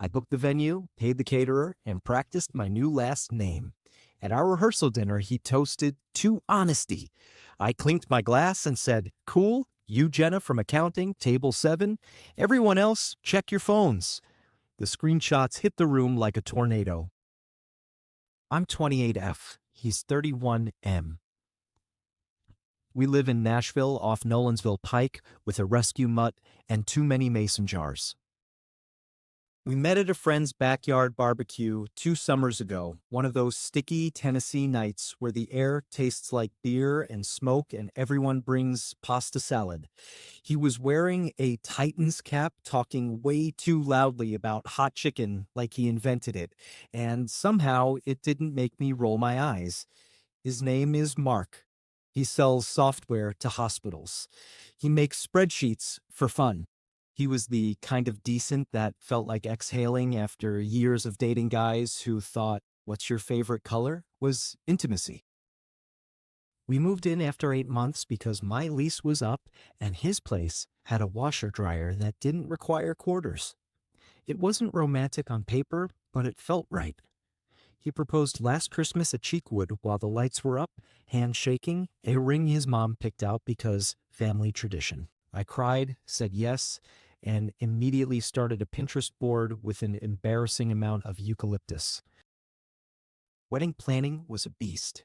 I booked the venue, paid the caterer, and practiced my new last name. At our rehearsal dinner, he toasted to honesty. I clinked my glass and said, "Cool, you, Jenna, from accounting, table 7. Everyone else, check your phones." The screenshots hit the room like a tornado. I'm 28F. He's 31M. We live in Nashville off Nolensville Pike with a rescue mutt and too many mason jars. We met at a friend's backyard barbecue 2 summers ago, one of those sticky Tennessee nights where the air tastes like beer and smoke and everyone brings pasta salad. He was wearing a Titans cap, talking way too loudly about hot chicken like he invented it, and somehow it didn't make me roll my eyes. His name is Mark. He sells software to hospitals. He makes spreadsheets for fun. He was the kind of decent that felt like exhaling after years of dating guys who thought, "What's your favorite color?" was intimacy. We moved in after 8 months because my lease was up and his place had a washer dryer that didn't require quarters. It wasn't romantic on paper, but it felt right. He proposed last Christmas at Cheekwood while the lights were up, hand shaking, a ring his mom picked out because family tradition. I cried, said yes, and immediately started a Pinterest board with an embarrassing amount of eucalyptus. Wedding planning was a beast.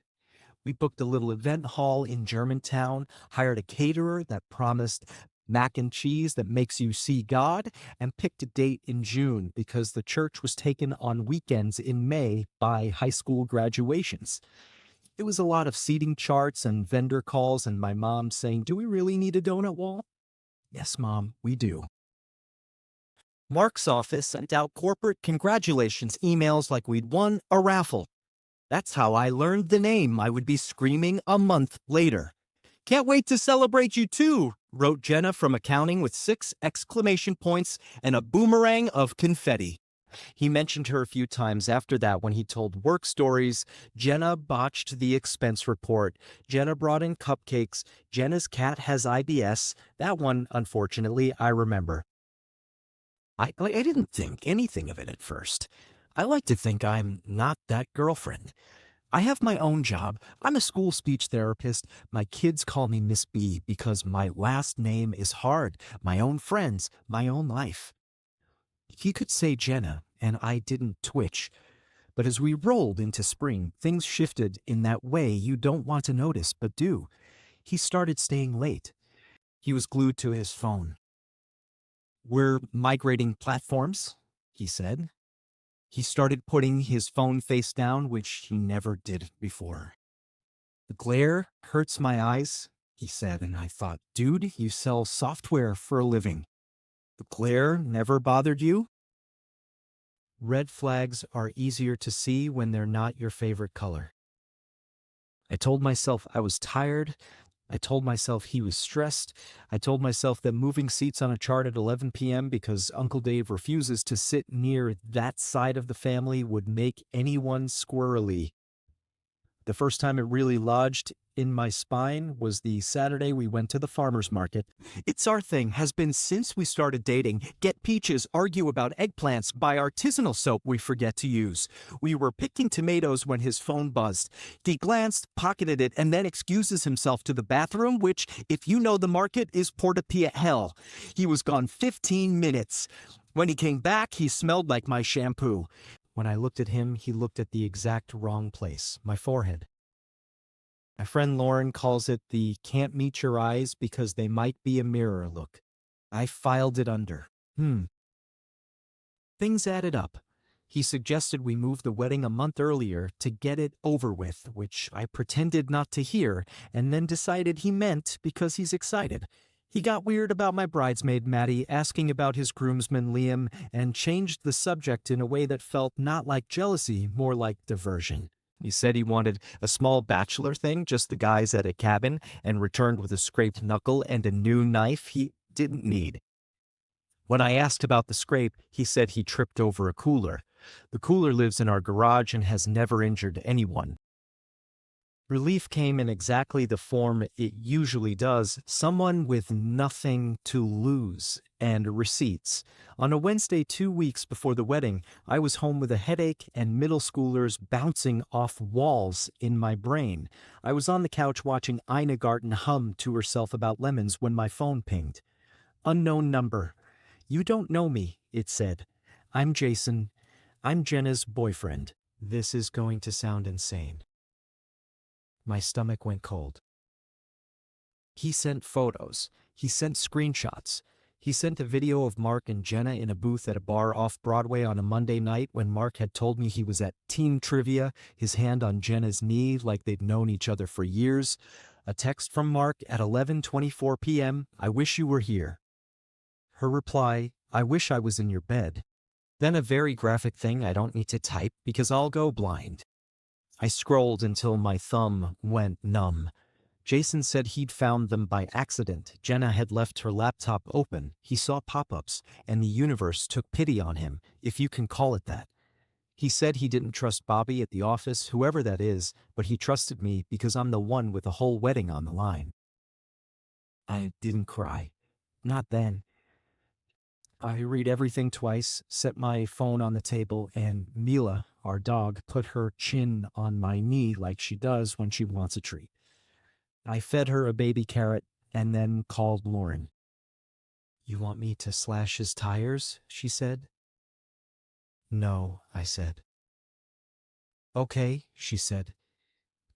We booked a little event hall in Germantown, hired a caterer that promised mac and cheese that makes you see God, and picked a date in June because the church was taken on weekends in May by high school graduations. It was a lot of seating charts and vendor calls and my mom saying, "Do we really need a donut wall?" "Yes, Mom, we do." Mark's office sent out corporate congratulations emails like we'd won a raffle. That's how I learned the name I would be screaming a month later. "Can't wait to celebrate you too," wrote Jenna from accounting with 6 exclamation points and a boomerang of confetti. He mentioned her a few times after that when he told work stories. Jenna botched the expense report. Jenna brought in cupcakes. Jenna's cat has IBS. That one, unfortunately, I remember. I didn't think anything of it at first. I like to think I'm not that girlfriend. I have my own job. I'm a school speech therapist. My kids call me Miss B because my last name is hard. My own friends, my own life. He could say Jenna, and I didn't twitch. But as we rolled into spring, things shifted in that way you don't want to notice but do. He started staying late. He was glued to his phone. "We're migrating platforms," he said. He started putting his phone face down, which he never did before. "The glare hurts my eyes," he said, and I thought, "Dude, you sell software for a living. The glare never bothered you?" Red flags are easier to see when they're not your favorite color. I told myself I was tired. I told myself he was stressed. I told myself that moving seats on a chart at 11 p.m. because Uncle Dave refuses to sit near that side of the family would make anyone squirrely. The first time it really lodged in my spine was the Saturday we went to the farmer's market. It's our thing, has been since we started dating. Get peaches, argue about eggplants, buy artisanal soap we forget to use. We were picking tomatoes when his phone buzzed. He glanced, pocketed it, and then excuses himself to the bathroom, which, if you know the market, is Porta-Pia hell. He was gone 15 minutes. When he came back, he smelled like my shampoo. When I looked at him, he looked at the exact wrong place, my forehead. My friend Lauren calls it the "can't meet your eyes because they might be a mirror" look. I filed it under. Things added up. He suggested we move the wedding a month earlier to get it over with, which I pretended not to hear, and then decided he meant because he's excited. He got weird about my bridesmaid, Maddie, asking about his groomsman, Liam, and changed the subject in a way that felt not like jealousy, more like diversion. He said he wanted a small bachelor thing, just the guys at a cabin, and returned with a scraped knuckle and a new knife he didn't need. When I asked about the scrape, he said he tripped over a cooler. The cooler lives in our garage and has never injured anyone. Relief came in exactly the form it usually does: someone with nothing to lose. and receipts. On a Wednesday 2 weeks before the wedding, I was home with a headache and middle schoolers bouncing off walls in my brain. I was on the couch watching Ina Garten hum to herself about lemons when my phone pinged. Unknown number. You don't know me, it said. I'm Jason. I'm Jenna's boyfriend. This is going to sound insane. My stomach went cold. He sent photos. He sent screenshots. He sent a video of Mark and Jenna in a booth at a bar off Broadway on a Monday night when Mark had told me he was at team trivia, his hand on Jenna's knee like they'd known each other for years. A text from Mark at 11:24 p.m. I wish you were here. Her reply, I wish I was in your bed. Then a very graphic thing I don't need to type because I'll go blind. I scrolled until my thumb went numb. Jason said he'd found them by accident. Jenna had left her laptop open. He saw pop-ups, and the universe took pity on him, if you can call it that. He said he didn't trust Bobby at the office, whoever that is, but he trusted me because I'm the one with the whole wedding on the line. I didn't cry. Not then. I read everything twice, set my phone on the table, and Mila, our dog, put her chin on my knee like she does when she wants a treat. I fed her a baby carrot and then called Lauren. You want me to slash his tires? She said. No, I said. Okay, she said.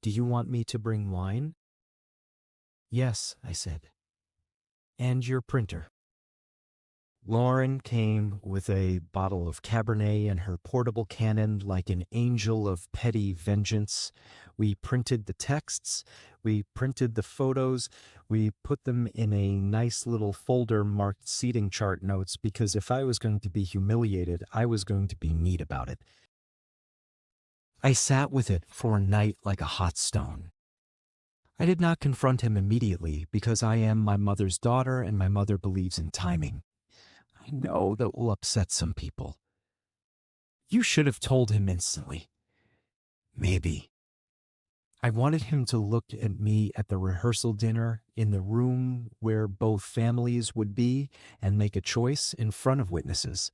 Do you want me to bring wine? Yes, I said. And your printer. Lauren came with a bottle of Cabernet and her portable cannon like an angel of petty vengeance. We printed the texts, we printed the photos, we put them in a nice little folder marked seating chart notes because if I was going to be humiliated, I was going to be neat about it. I sat with it for a night like a hot stone. I did not confront him immediately because I am my mother's daughter and my mother believes in timing. I know that will upset some people. You should have told him instantly. Maybe. I wanted him to look at me at the rehearsal dinner in the room where both families would be and make a choice in front of witnesses.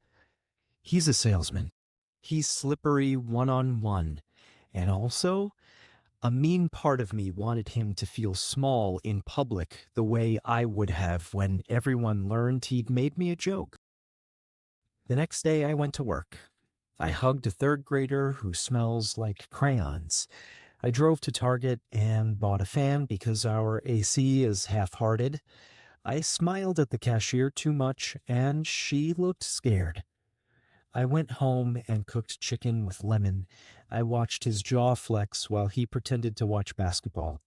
He's a salesman. He's slippery one-on-one. And also, a mean part of me wanted him to feel small in public the way I would have when everyone learned he'd made me a joke. The next day I went to work. I hugged a third grader who smells like crayons. I drove to Target and bought a fan because our AC is half-hearted. I smiled at the cashier too much and she looked scared. I went home and cooked chicken with lemon. I watched his jaw flex while he pretended to watch basketball.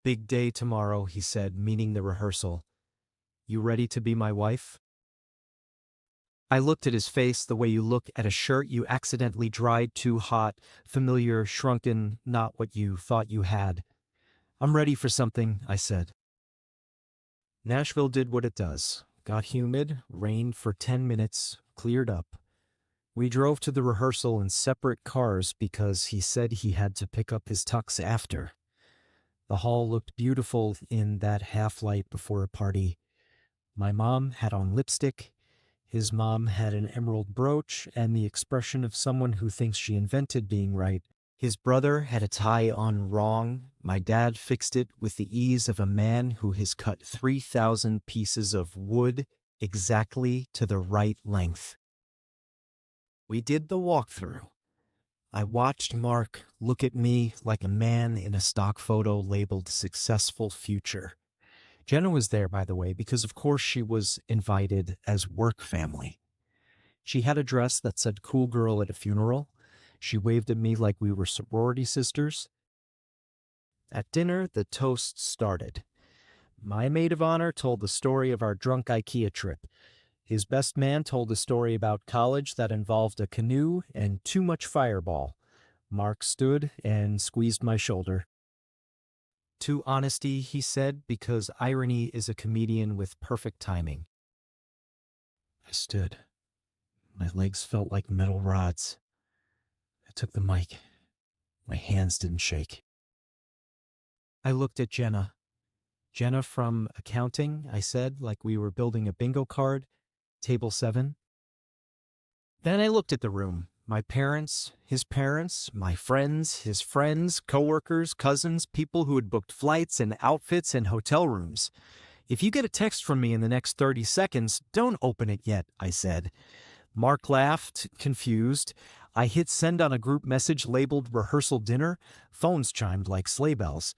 Big day tomorrow, he said, meaning the rehearsal. You ready to be my wife? I looked at his face the way you look at a shirt you accidentally dried too hot, familiar, shrunken, not what you thought you had. I'm ready for something, I said. Nashville did what it does. Got humid, rained for 10 minutes, cleared up. We drove to the rehearsal in separate cars because he said he had to pick up his tux after. The hall looked beautiful in that half-light before a party. My mom had on lipstick. His mom had an emerald brooch and the expression of someone who thinks she invented being right. His brother had a tie on wrong. My dad fixed it with the ease of a man who has cut 3,000 pieces of wood exactly to the right length. We did the walkthrough. I watched Mark look at me like a man in a stock photo labeled Successful Future. Jenna was there, by the way, because of course she was invited as work family. She had a dress that said cool girl at a funeral. She waved at me like we were sorority sisters. At dinner, the toast started. My maid of honor told the story of our drunk IKEA trip. His best man told a story about college that involved a canoe and too much Fireball. Mark stood and squeezed my shoulder. To honesty, he said, because irony is a comedian with perfect timing. I stood. My legs felt like metal rods. I took the mic. My hands didn't shake. I looked at Jenna. Jenna from accounting, I said, like we were building a bingo card. Table 7. Then I looked at the room. My parents, my friends, his friends, coworkers, cousins, people who had booked flights and outfits and hotel rooms. If you get a text from me in the next 30 seconds, don't open it yet, I said. Mark laughed, confused. I hit send on a group message labeled Rehearsal Dinner. Phones chimed like sleigh bells.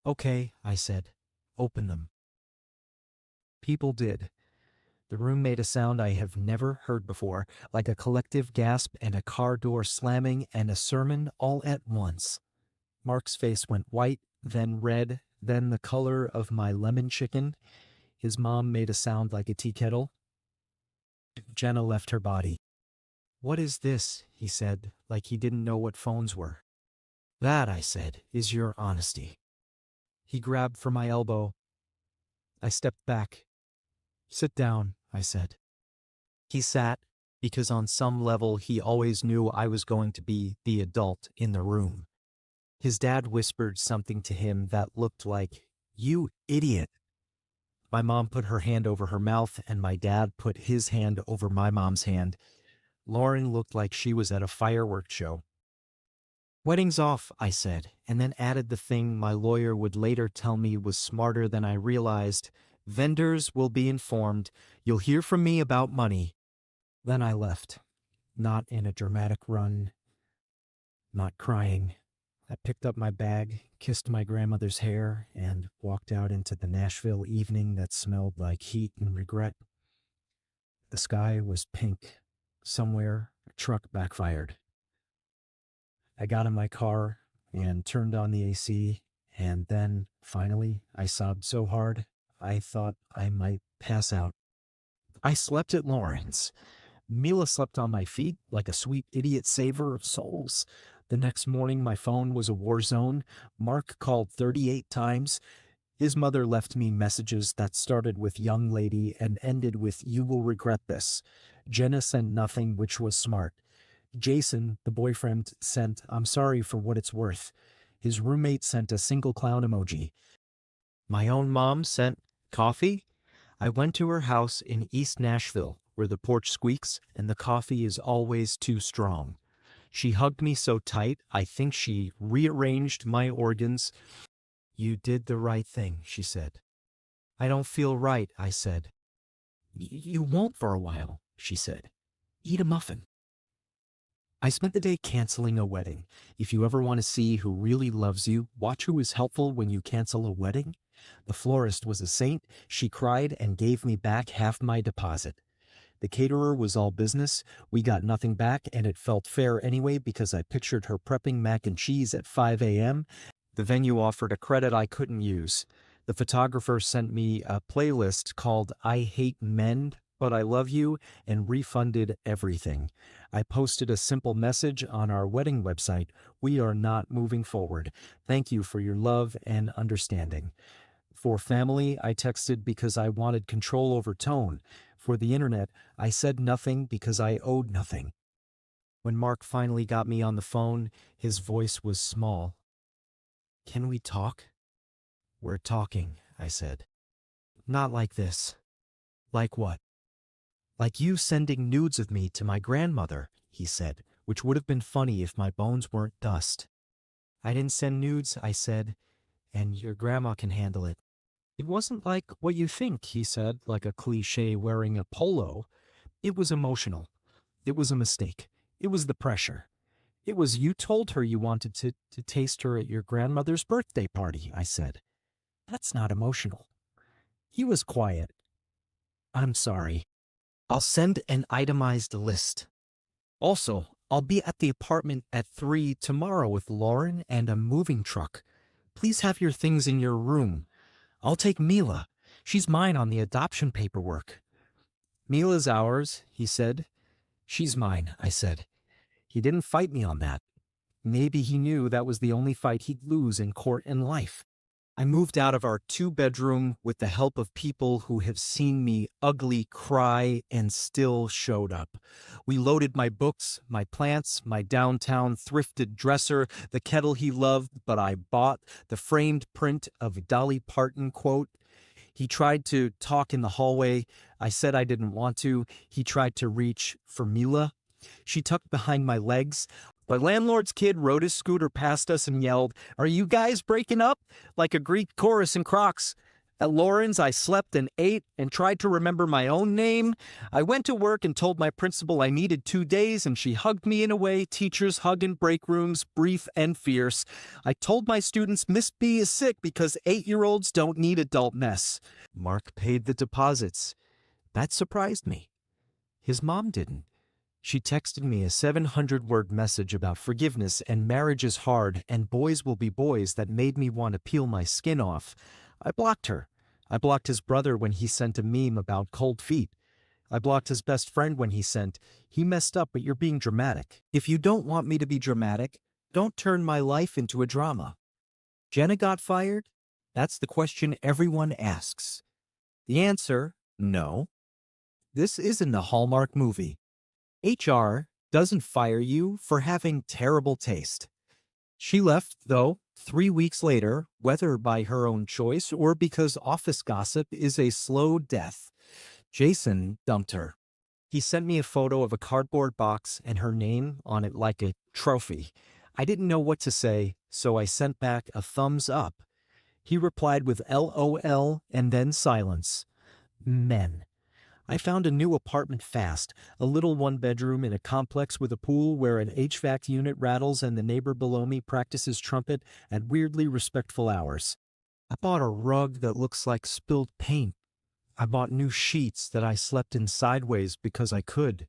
Okay, I said. Open them. People did. The room made a sound I have never heard before, like a collective gasp and a car door slamming and a sermon all at once. Mark's face went white, then red, then the color of my lemon chicken. His mom made a sound like a tea kettle. Jenna left her body. What is this? He said, like he didn't know what phones were. That, I said, is your honesty. He grabbed for my elbow. I stepped back. Sit down, I said. He sat, because on some level he always knew I was going to be the adult in the room. His dad whispered something to him that looked like, "You idiot." My mom put her hand over her mouth and my dad put his hand over my mom's hand. Lauren looked like she was at a fireworks show. Wedding's off, I said, and then added the thing my lawyer would later tell me was smarter than I realized. Vendors will be informed. You'll hear from me about money. Then I left, not in a dramatic run, not crying. I picked up my bag, kissed my grandmother's hair, and walked out into the Nashville evening that smelled like heat and regret. The sky was pink. Somewhere, a truck backfired. I got in my car and turned on the AC, and then, finally, I sobbed so hard I thought I might pass out. I slept at Lauren's. Mila slept on my feet like a sweet idiot saver of souls. The next morning, my phone was a war zone. Mark called 38 times. His mother left me messages that started with "young lady" and ended with "you will regret this." Jenna sent nothing, which was smart. Jason, the boyfriend, sent "I'm sorry for what it's worth." His roommate sent a single clown emoji. My own mom sent coffee. I went to her house in East Nashville, where the porch squeaks and the coffee is always too strong. She hugged me so tight, I think she rearranged my organs. You did the right thing, she said. I don't feel right, I said. You won't for a while, she said. Eat a muffin. I spent the day canceling a wedding. If you ever want to see who really loves you, watch who is helpful when you cancel a wedding. The florist was a saint. She cried and gave me back half my deposit. The caterer was all business. We got nothing back, and it felt fair anyway because I pictured her prepping mac and cheese at 5 a.m. The venue offered a credit I couldn't use. The photographer sent me a playlist called "I Hate Men, But I Love You" and refunded everything. I posted a simple message on our wedding website: "We are not moving forward. Thank you for your love and understanding." For family, I texted because I wanted control over tone. For the internet, I said nothing because I owed nothing. When Mark finally got me on the phone, his voice was small. Can we talk? We're talking, I said. Not like this. Like what? Like you sending nudes of me to my grandmother, he said, which would have been funny if my bones weren't dust. I didn't send nudes, I said, and your grandma can handle it. It wasn't like what you think, he said, like a cliche wearing a polo. It was emotional. It was a mistake. It was the pressure. It was you told her you wanted to taste her at your grandmother's birthday party, I said. That's not emotional. He was quiet. I'm sorry. I'll send an itemized list. Also, I'll be at the apartment at 3 tomorrow with Lauren and a moving truck. Please have your things in your room. I'll take Mila. She's mine on the adoption paperwork. Mila's ours, he said. She's mine, I said. He didn't fight me on that. Maybe he knew that was the only fight he'd lose in court and life. I moved out of our two-bedroom with the help of people who have seen me ugly cry and still showed up. We loaded my books, my plants, my downtown thrifted dresser, the kettle he loved but I bought, the framed print of a Dolly Parton quote. He tried to talk in the hallway. I said I didn't want to. He tried to reach for Mila. She tucked behind my legs. My landlord's kid rode his scooter past us and yelled, "Are you guys breaking up?" like a Greek chorus in Crocs. At Lauren's, I slept and ate and tried to remember my own name. I went to work and told my principal I needed 2 days, and she hugged me in a way teachers hug in break rooms, brief and fierce. I told my students Miss B is sick because 8-year-olds don't need adult mess. Mark paid the deposits. That surprised me. His mom didn't. She texted me a 700-word message about forgiveness and marriage is hard and boys will be boys that made me want to peel my skin off. I blocked her. I blocked his brother when he sent a meme about cold feet. I blocked his best friend when he sent, "He messed up, but you're being dramatic." If you don't want me to be dramatic, don't turn my life into a drama. Jenna got fired? That's the question everyone asks. The answer, no. This isn't a Hallmark movie. HR doesn't fire you for having terrible taste. She left, though, 3 weeks later, whether by her own choice or because office gossip is a slow death. Jason dumped her. He sent me a photo of a cardboard box and her name on it like a trophy. I didn't know what to say, so I sent back a thumbs up. He replied with LOL and then silence. Men. I found a new apartment fast, a little one-bedroom in a complex with a pool where an HVAC unit rattles and the neighbor below me practices trumpet at weirdly respectful hours. I bought a rug that looks like spilled paint. I bought new sheets that I slept in sideways because I could.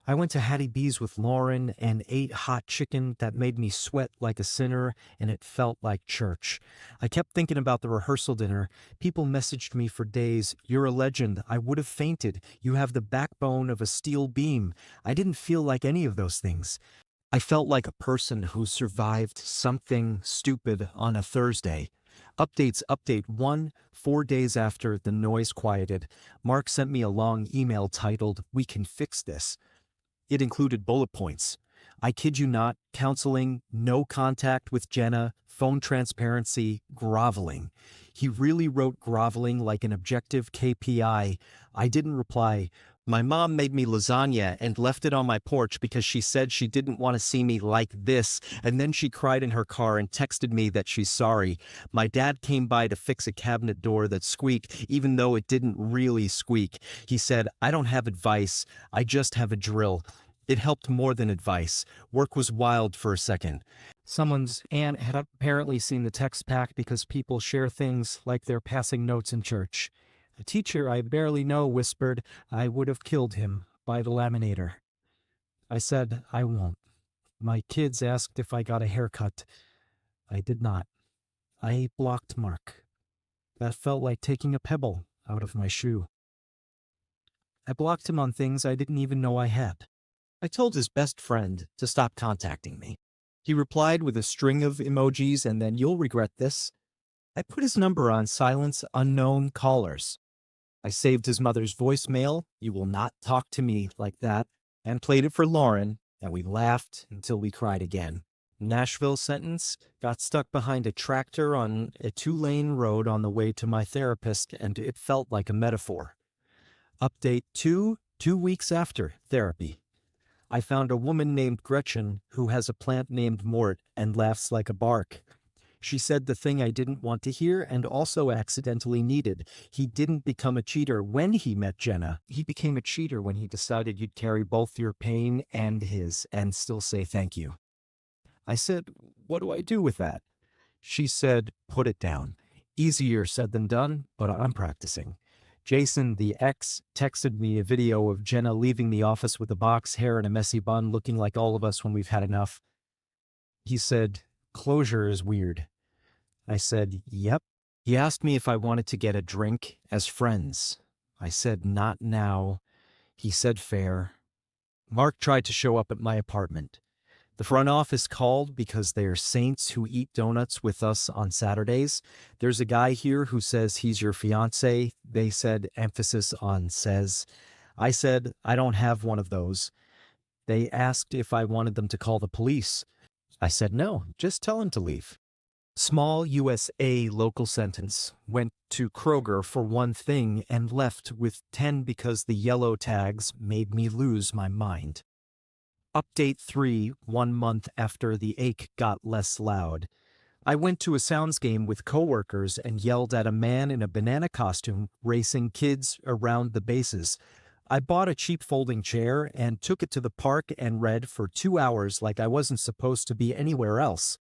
I went to Hattie B's with Lauren and ate hot chicken that made me sweat like a sinner, and it felt like church. I kept thinking about the rehearsal dinner. People messaged me for days, "You're a legend. I would have fainted. You have the backbone of a steel beam." I didn't feel like any of those things. I felt like a person who survived something stupid on a Thursday. Updates update 1, 4 days after the noise quieted. Mark sent me a long email titled, "We can fix this." It included bullet points. I kid you not, counseling, no contact with Jenna, phone transparency, groveling. He really wrote groveling like an objective KPI. I didn't reply. My mom made me lasagna and left it on my porch because she said she didn't want to see me like this, and then she cried in her car and texted me that she's sorry. My dad came by to fix a cabinet door that squeaked, even though it didn't really squeak. He said, "I don't have advice, I just have a drill." It helped more than advice. Work was wild for a second. Someone's aunt had apparently seen the text pack because people share things like they're passing notes in church. A teacher I barely know whispered, "I would have killed him," by the laminator. I said, "I won't." My kids asked if I got a haircut. I did not. I blocked Mark. That felt like taking a pebble out of my shoe. I blocked him on things I didn't even know I had. I told his best friend to stop contacting me. He replied with a string of emojis and then, "You'll regret this." I put his number on silence unknown callers. I saved his mother's voicemail, "You will not talk to me like that," and played it for Lauren, and we laughed until we cried again. Nashville sentence, got stuck behind a tractor on a 2-lane road on the way to my therapist, and it felt like a metaphor. Update 2 weeks after therapy. I found a woman named Gretchen who has a plant named Mort and laughs like a bark. She said the thing I didn't want to hear and also accidentally needed. He didn't become a cheater when he met Jenna. He became a cheater when he decided you'd carry both your pain and his and still say thank you. I said, "What do I do with that?" She said, "Put it down." Easier said than done, but I'm practicing. Jason, the ex, texted me a video of Jenna leaving the office with a box, hair, and a messy bun, looking like all of us when we've had enough. He said, "Closure is weird." I said, "Yep." He asked me if I wanted to get a drink as friends. I said, "Not now." He said, "Fair." Mark tried to show up at my apartment. The front office called because they're saints who eat donuts with us on Saturdays. There's a guy here who says he's your fiance. They said emphasis on says. I said, I don't have one of those. They asked if I wanted them to call the police. I said no, just tell him to leave. Small USA local sentence. Went to Kroger for one thing and left with 10 because the yellow tags made me lose my mind. Update 3, 1 month after the ache got less loud. I went to a sounds game with coworkers and yelled at a man in a banana costume racing kids around the bases. I bought a cheap folding chair and took it to the park and read for 2 hours like I wasn't supposed to be anywhere else.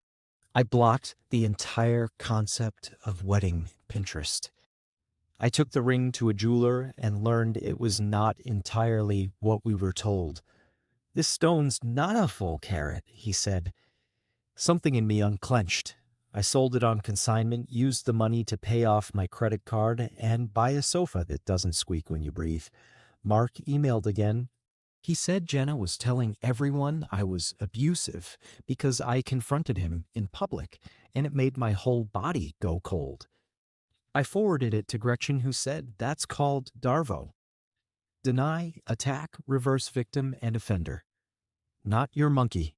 I blocked the entire concept of wedding Pinterest. I took the ring to a jeweler and learned it was not entirely what we were told. This stone's not a full carat, he said. Something in me unclenched. I sold it on consignment, used the money to pay off my credit card, and buy a sofa that doesn't squeak when you breathe. Mark emailed again. He said Jenna was telling everyone I was abusive because I confronted him in public, and it made my whole body go cold. I forwarded it to Gretchen, who said that's called Darvo. Deny, attack, reverse victim, and offender. Not your monkey.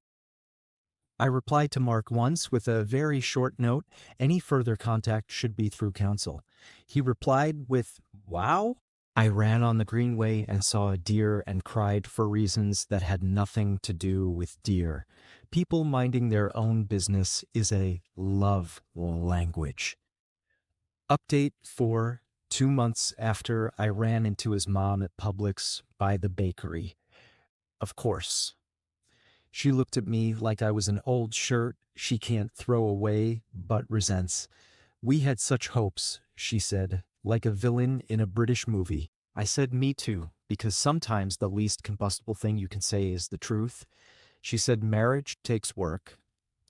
I replied to Mark once with a very short note. Any further contact should be through counsel. He replied with, wow. I ran on the greenway and saw a deer and cried for reasons that had nothing to do with deer. People minding their own business is a love language. Update 4, 2 months after I ran into his mom at Publix by the bakery. Of course. She looked at me like I was an old shirt she can't throw away but resents. We had such hopes, she said, like a villain in a British movie. I said me too, because sometimes the least combustible thing you can say is the truth. She said marriage takes work.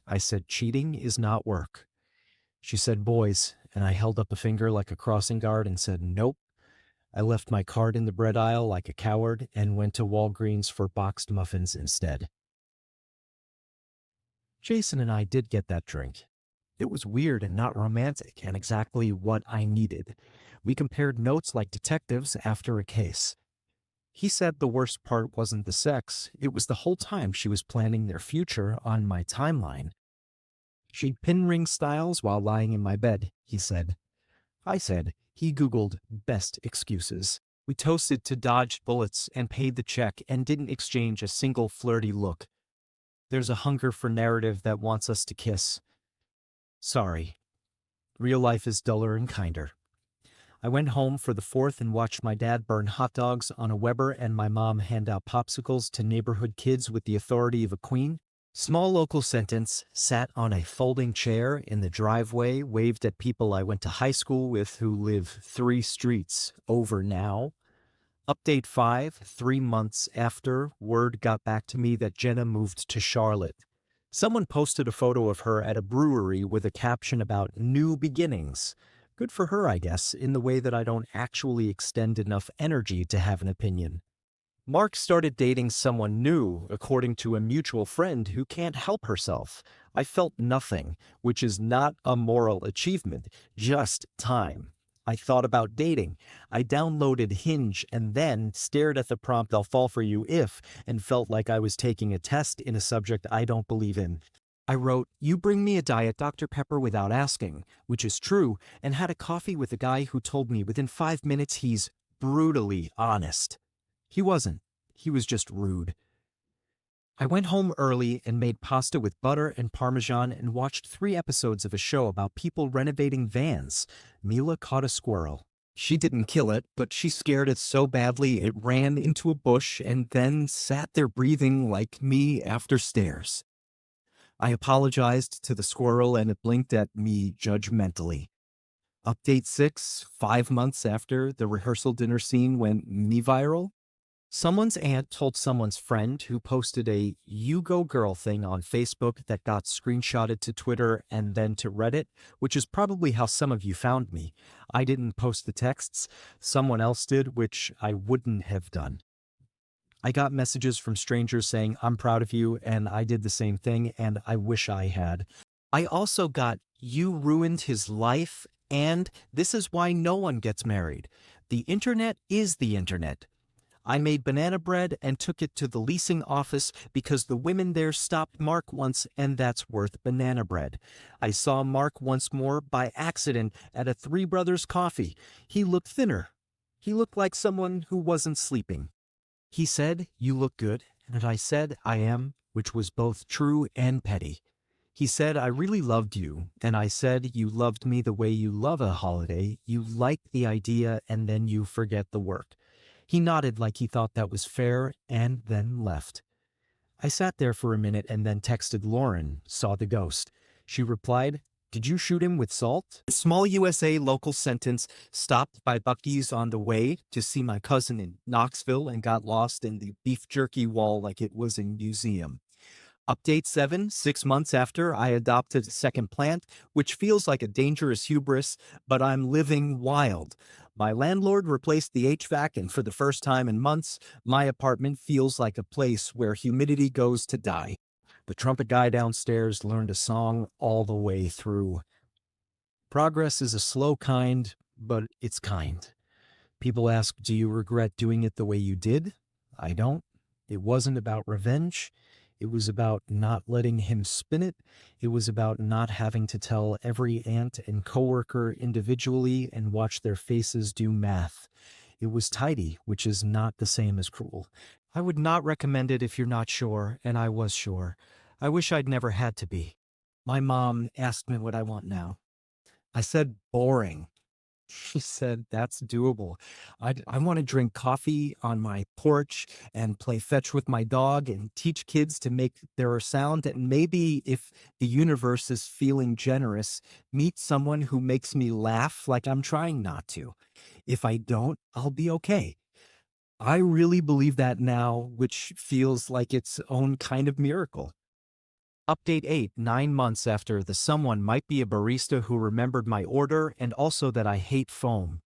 I said cheating is not work. She said boys, and I held up a finger like a crossing guard and said nope. I left my card in the bread aisle like a coward and went to Walgreens for boxed muffins instead. Jason and I did get that drink. It was weird and not romantic and exactly what I needed. We compared notes like detectives after a case. He said the worst part wasn't the sex, it was the whole time she was planning their future on my timeline. She'd pin ring styles while lying in my bed, he said. I said, he Googled best excuses. We toasted to dodge bullets and paid the check and didn't exchange a single flirty look. There's a hunger for narrative that wants us to kiss. Sorry. Real life is duller and kinder. I went home for the 4th and watched my dad burn hot dogs on a Weber and my mom hand out popsicles to neighborhood kids with the authority of a queen. Small local sentence, sat on a folding chair in the driveway, waved at people I went to high school with who live 3 streets over now. Update 5, 3 months after, word got back to me that Jenna moved to Charlotte. Someone posted a photo of her at a brewery with a caption about new beginnings. Good for her, I guess, in the way that I don't actually extend enough energy to have an opinion. Mark started dating someone new, according to a mutual friend who can't help herself. I felt nothing, which is not a moral achievement, just time. I thought about dating. I downloaded Hinge and then stared at the prompt "I'll fall for you if" and felt like I was taking a test in a subject I don't believe in. I wrote, "You bring me a Diet Dr. Pepper without asking," which is true, and had a coffee with a guy who told me within 5 minutes he's brutally honest. He wasn't. He was just rude. I went home early and made pasta with butter and Parmesan and watched 3 episodes of a show about people renovating vans. Mila caught a squirrel. She didn't kill it, but she scared it so badly it ran into a bush and then sat there breathing like me after stairs. I apologized to the squirrel and it blinked at me judgmentally. Update 6, 5 months after the rehearsal dinner scene went viral. Someone's aunt told someone's friend who posted a "You Go Girl" thing on Facebook that got screenshotted to Twitter and then to Reddit, which is probably how some of you found me. I didn't post the texts. Someone else did, which I wouldn't have done. I got messages from strangers saying, I'm proud of you, and I did the same thing, and I wish I had. I also got, you ruined his life, and this is why no one gets married. The internet is the internet. I made banana bread and took it to the leasing office because the women there stopped Mark once, and that's worth banana bread. I saw Mark once more by accident at a Three Brothers coffee. He looked thinner. He looked like someone who wasn't sleeping. He said, "You look good," and I said, "I am," which was both true and petty. He said, "I really loved you," and I said, "You loved me the way you love a holiday. You like the idea and then you forget the work." He nodded like he thought that was fair and then left. I sat there for a minute and then texted Lauren, saw the ghost. She replied, "Did you shoot him with salt?" A small USA local sentence, stopped by Buc-ee's on the way to see my cousin in Knoxville and got lost in the beef jerky wall like it was a museum. Update 7, 6 months after I adopted a second plant, which feels like a dangerous hubris, but I'm living wild. My landlord replaced the HVAC, and for the first time in months, my apartment feels like a place where humidity goes to die. The trumpet guy downstairs learned a song all the way through. Progress is a slow kind, but it's kind. People ask, do you regret doing it the way you did? I don't. It wasn't about revenge. It was about not letting him spin it. It was about not having to tell every aunt and coworker individually and watch their faces do math. It was tidy, which is not the same as cruel. I would not recommend it if you're not sure, and I was sure. I wish I'd never had to be. My mom asked me what I want now. I said boring. She said, that's doable. I want to drink coffee on my porch and play fetch with my dog and teach kids to make their sound. And maybe if the universe is feeling generous, meet someone who makes me laugh like I'm trying not to. If I don't, I'll be okay. I really believe that now, which feels like its own kind of miracle. Update 8, 9 months after the someone might be a barista who remembered my order and also that I hate foam.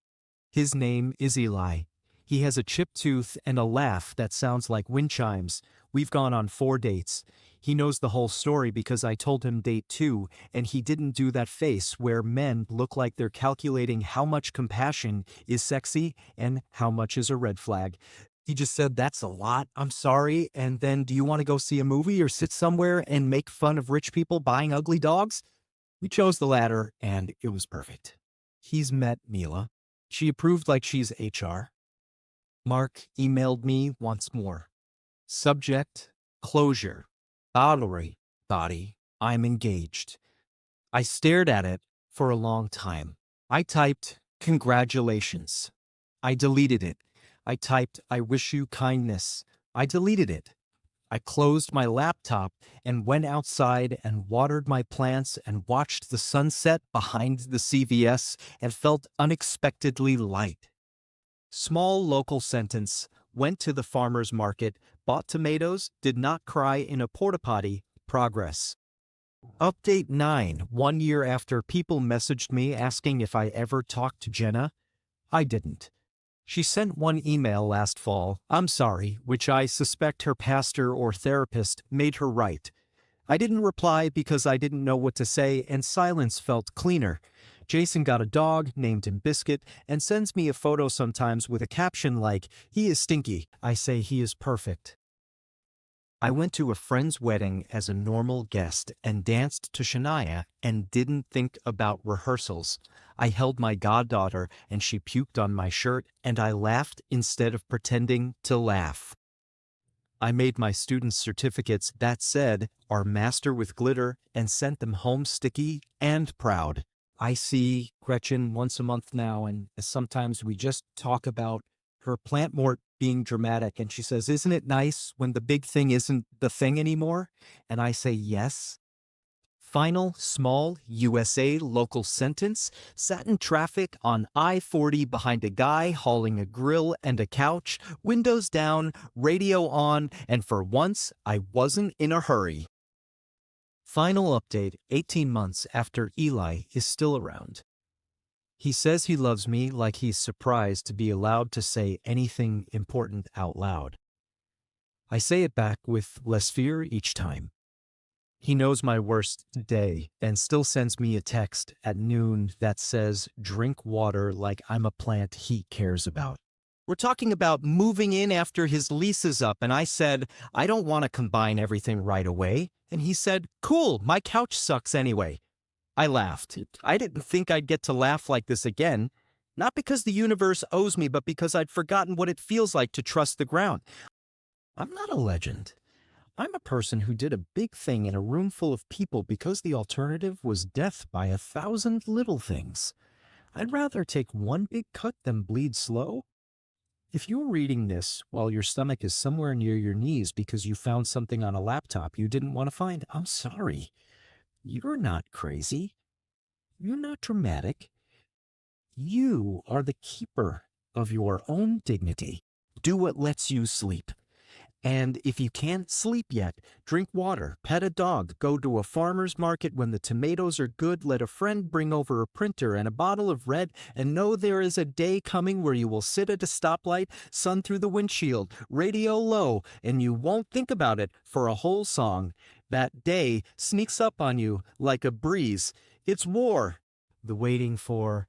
His name is Eli. He has a chipped tooth and a laugh that sounds like wind chimes. We've gone on 4 dates. He knows the whole story because I told him date 2, and he didn't do that face where men look like they're calculating how much compassion is sexy and how much is a red flag. He just said, that's a lot, I'm sorry, and then do you want to go see a movie or sit somewhere and make fun of rich people buying ugly dogs? We chose the latter, and it was perfect. He's met Mila. She approved like she's HR. Mark emailed me once more. Subject, closure. Body, I'm engaged. I stared at it for a long time. I typed, congratulations. I deleted it. I typed, I wish you kindness. I deleted it. I closed my laptop and went outside and watered my plants and watched the sunset behind the CVS and felt unexpectedly light. Small local sentence, went to the farmer's market, bought tomatoes, did not cry in a porta potty, progress. Update 9, 1 year after people messaged me asking if I ever talked to Jenna. I didn't. She sent one email last fall, I'm sorry, which I suspect her pastor or therapist made her write. I didn't reply because I didn't know what to say, and silence felt cleaner. Jason got a dog, named him Biscuit, and sends me a photo sometimes with a caption like, he is stinky. I say he is perfect. I went to a friend's wedding as a normal guest and danced to Shania and didn't think about rehearsals. I held my goddaughter and she puked on my shirt and I laughed instead of pretending to laugh. I made my students' certificates that said, our master with glitter, and sent them home sticky and proud. I see Gretchen once a month now, and sometimes we just talk about her plant mort being dramatic, and she says, isn't it nice when the big thing isn't the thing anymore? And I say, yes. Final, small, USA local sentence, sat in traffic on I-40 behind a guy hauling a grill and a couch, windows down, radio on, and for once, I wasn't in a hurry. Final update, 18 months after Eli is still around. He says he loves me like he's surprised to be allowed to say anything important out loud. I say it back with less fear each time. He knows my worst day and still sends me a text at noon that says, drink water like I'm a plant he cares about. We're talking about moving in after his lease is up, and I said, I don't want to combine everything right away. And he said, cool, my couch sucks anyway. I laughed. I didn't think I'd get to laugh like this again. Not because the universe owes me, but because I'd forgotten what it feels like to trust the ground. I'm not a legend. I'm a person who did a big thing in a room full of people because the alternative was death by 1,000 little things. I'd rather take one big cut than bleed slow. If you're reading this while your stomach is somewhere near your knees because you found something on a laptop you didn't want to find, I'm sorry. You're not crazy. You're not dramatic. You are the keeper of your own dignity. Do what lets you sleep. And if you can't sleep yet, drink water, pet a dog, go to a farmer's market when the tomatoes are good, let a friend bring over a printer and a bottle of red, and know there is a day coming where you will sit at a stoplight, sun through the windshield, radio low, and you won't think about it for a whole song. That day sneaks up on you like a breeze. It's war. The waiting for,